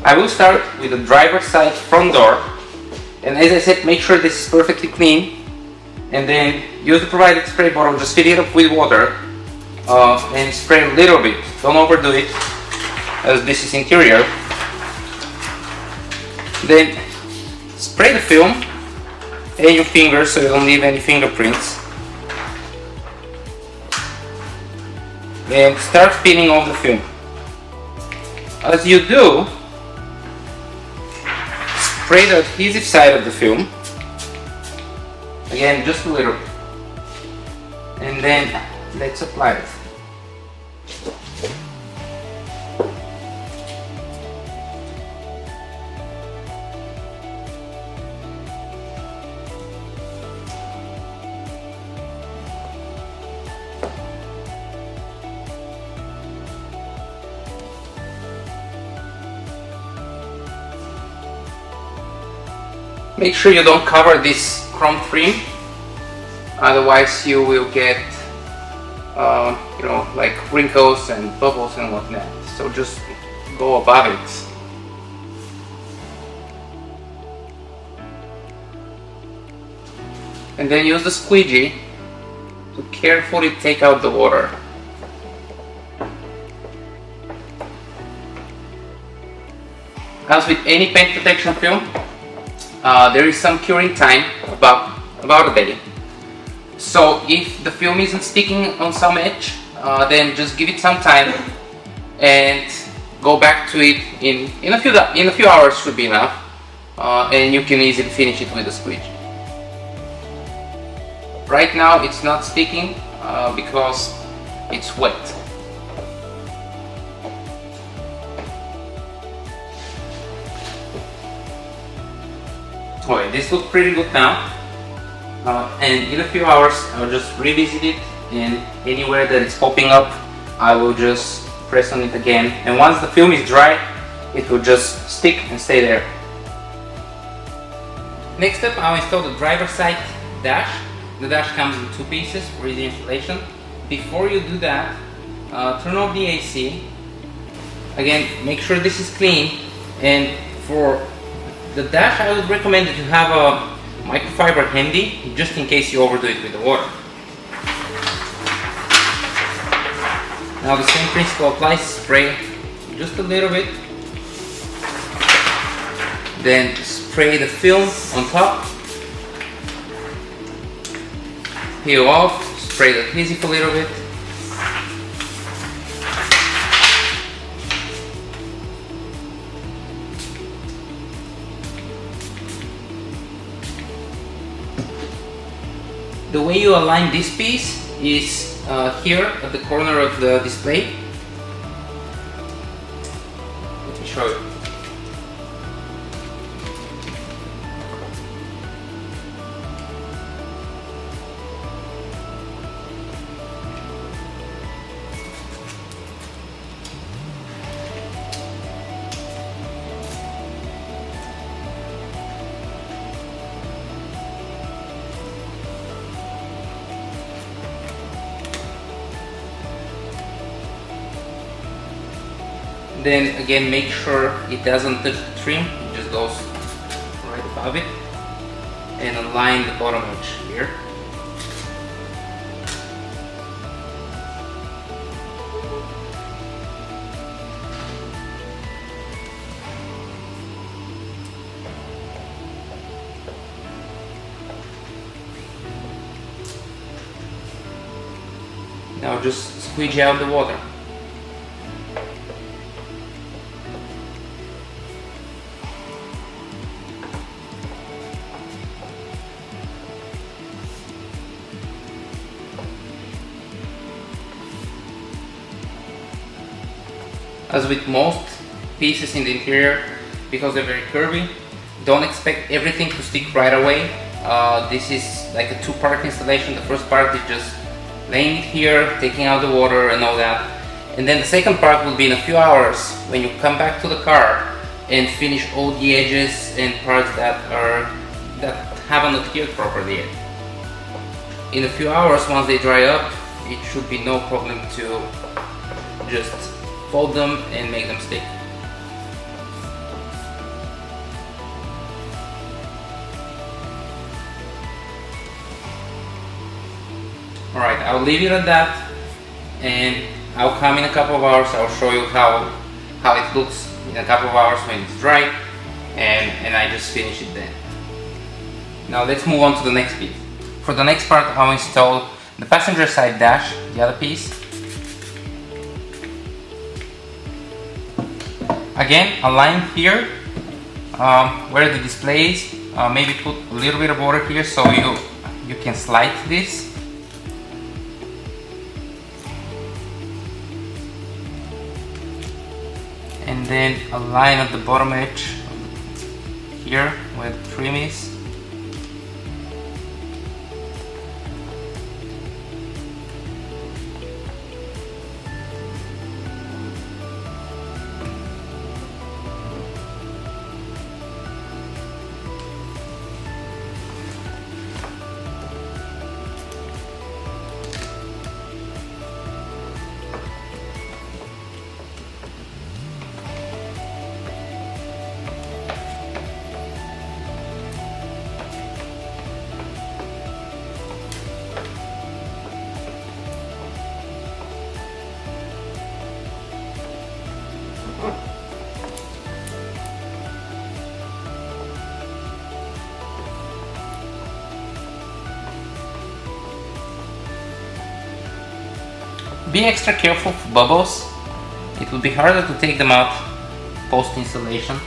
I will start with the driver's side front door, and as I said, make sure this is perfectly clean, and then use the provided spray bottle. Just fill it up with water and spray a little bit. Don't overdo it, as this is interior. Then spray the film and your fingers so you don't leave any fingerprints. And start spinning off the film. As you do, spray the adhesive side of the film. Again, just a little. And then let's apply it. Make sure you don't cover this chrome trim, otherwise you will get like wrinkles and bubbles and whatnot. So just go above it. And then use the squeegee to carefully take out the water. As with any paint protection film, there is some curing time, about a day. So if the film isn't sticking on some edge, then just give it some time and go back to it in a few hours should be enough, and you can easily finish it with a squeegee. Right now it's not sticking because it's wet. Okay, this looks pretty good now, and in a few hours I'll just revisit it, and anywhere that it's popping up I will just press on it again, and once the film is dry it will just stick and stay there. Next up, I'll install the driver's side dash. The dash comes in two pieces for easy installation. Before you do that, turn off the AC. Again, make sure this is clean, and for the dash, I would recommend that you have a microfiber handy, just in case you overdo it with the water. Now the same principle applies. Spray just a little bit, then spray the film on top, peel off, spray the adhesive a little bit. The way you align this piece is here at the corner of the display. Let me show you. Then again, make sure it doesn't touch the trim, it just goes right above it, and align the bottom edge here. Now just squeegee out the water. As with most pieces in the interior, because they're very curvy, don't expect everything to stick right away. This is like a two-part installation. The first part is just laying it here, taking out the water and all that. And then the second part will be in a few hours when you come back to the car and finish all the edges and parts that haven't adhered properly yet. In a few hours, once they dry up, it should be no problem to just fold them and make them stick. I'll leave it at that, and I'll come in a couple of hours. I'll show you how it looks in a couple of hours when it's dry, and I just finish it then. Now let's move on to the next bit. For the next part, I'll install the passenger side dash, the other piece. Again, a line here where the display is. Maybe put a little bit of water here so you can slide this. And then a line at the bottom edge here where the trim is. Be extra careful for bubbles. It will be harder to take them out post installation.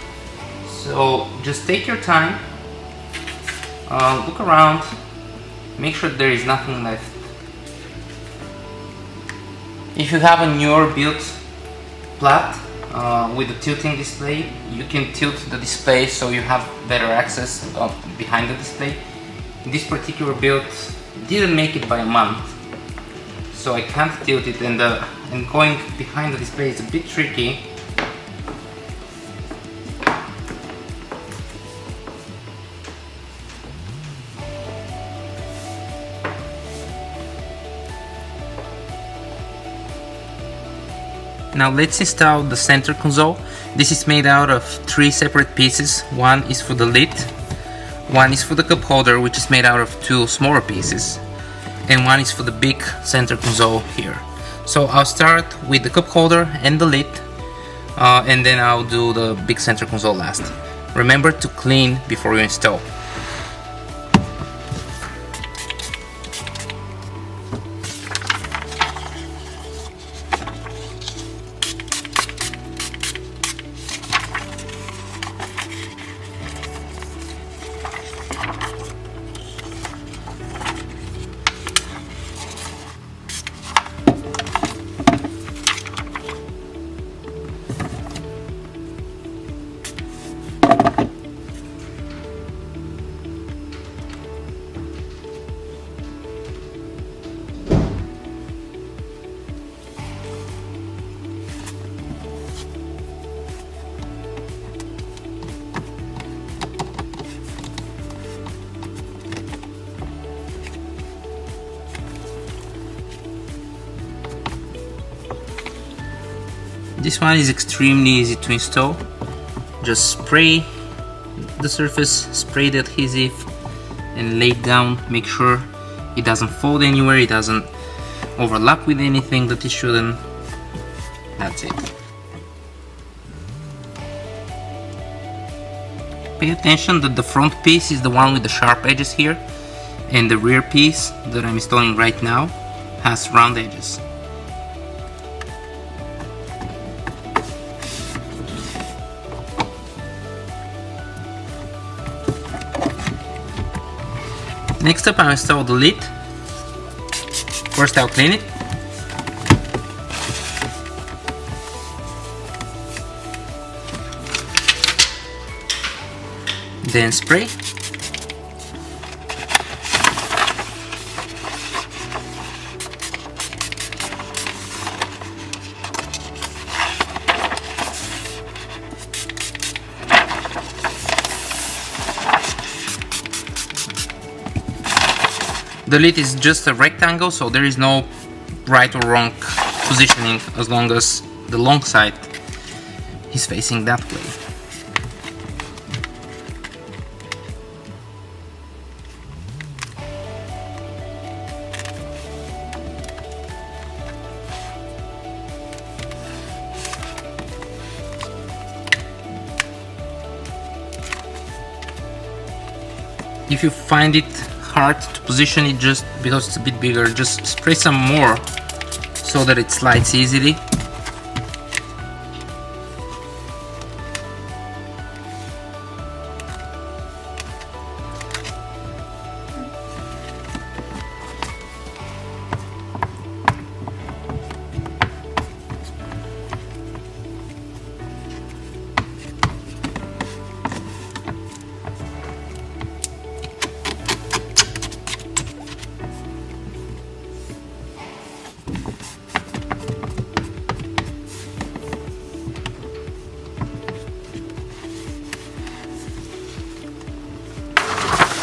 So just take your time, look around, make sure there is nothing left. If you have a newer built Plaid with a tilting display, you can tilt the display so you have better access behind the display. This particular build didn't make it by a month, so I can't tilt it, and going behind the display is a bit tricky. Now let's install the center console. This is made out of 3 separate pieces. One is for the lid, one is for the cup holder, which is made out of 2 smaller pieces, and one is for the big center console here. So I'll start with the cup holder and the lid, and then I'll do the big center console last. Remember to clean before you install. This one is extremely easy to install. Just spray the surface, spray the adhesive, and lay it down. Make sure it doesn't fold anywhere, it doesn't overlap with anything that it shouldn't. That's it. Pay attention that the front piece is the one with the sharp edges here, and the rear piece that I'm installing right now has round edges. Next up, I'll install the lid. First, I'll clean it. Then spray. The lid is just a rectangle, so there is no right or wrong positioning as long as the long side is facing that way. if you find it hard to position it just because it's a bit bigger, just spray some more so that it slides easily.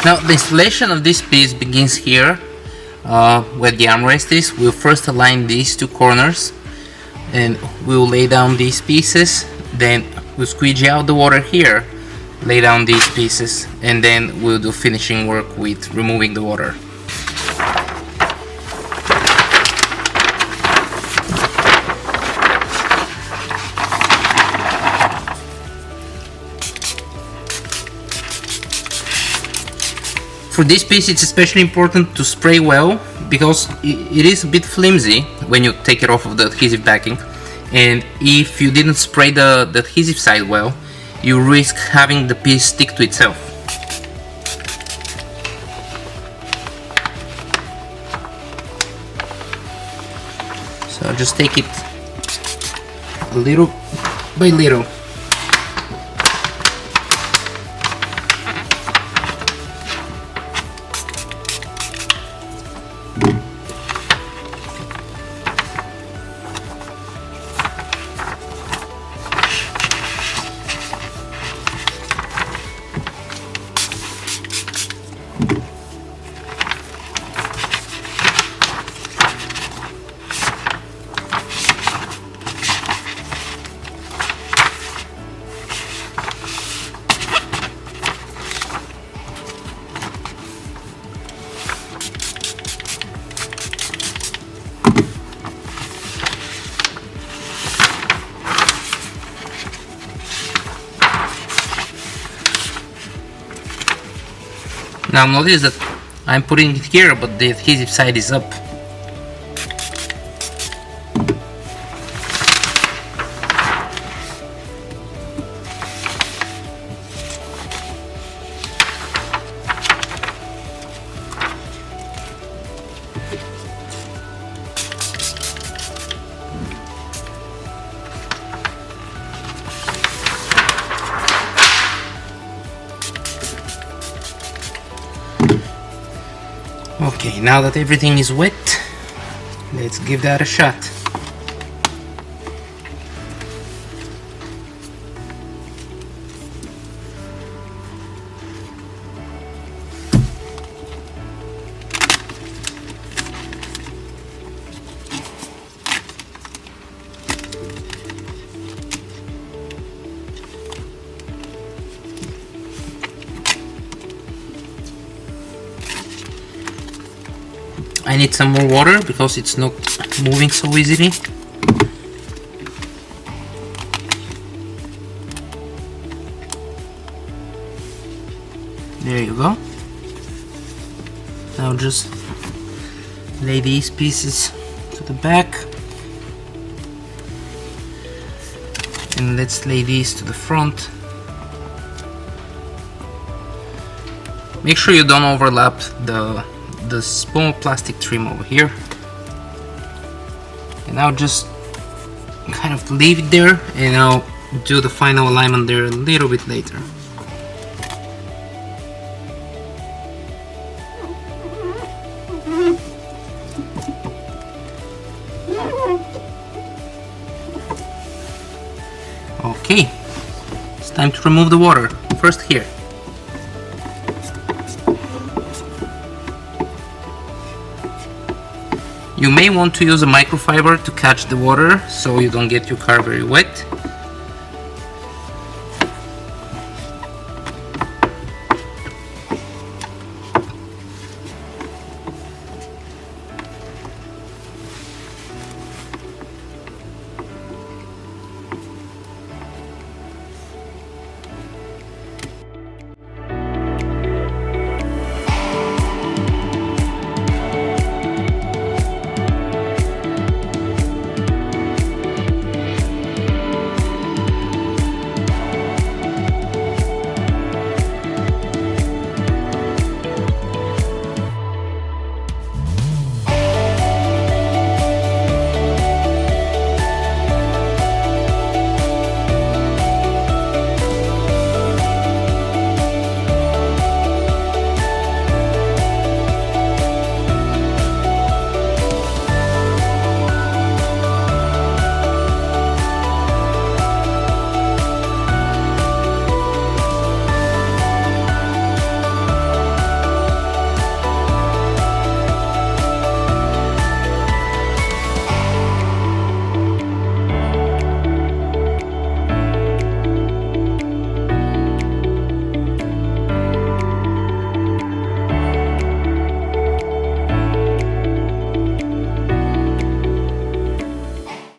Now the installation of this piece begins here, where the armrest is. We'll first align these two corners and we'll lay down these pieces, then we'll squeegee out the water here, lay down these pieces, and then we'll do finishing work with removing the water. For this piece it's especially important to spray well because it is a bit flimsy when you take it off of the adhesive backing, and if you didn't spray the adhesive side well, you risk having the piece stick to itself. So I'll just take it little by little. Now notice that I'm putting it here, but the adhesive side is up. Okay, now that everything is wet, let's give that a shot. I need some more water because it's not moving so easily. There you go. Now just lay these pieces to the back, and let's lay these to the front. Make sure you don't overlap the small plastic trim over here, and I'll just kind of leave it there, and I'll do the final alignment there a little bit later. Okay, it's time to remove the water. First here. You may want to use a microfiber to catch the water so you don't get your car very wet.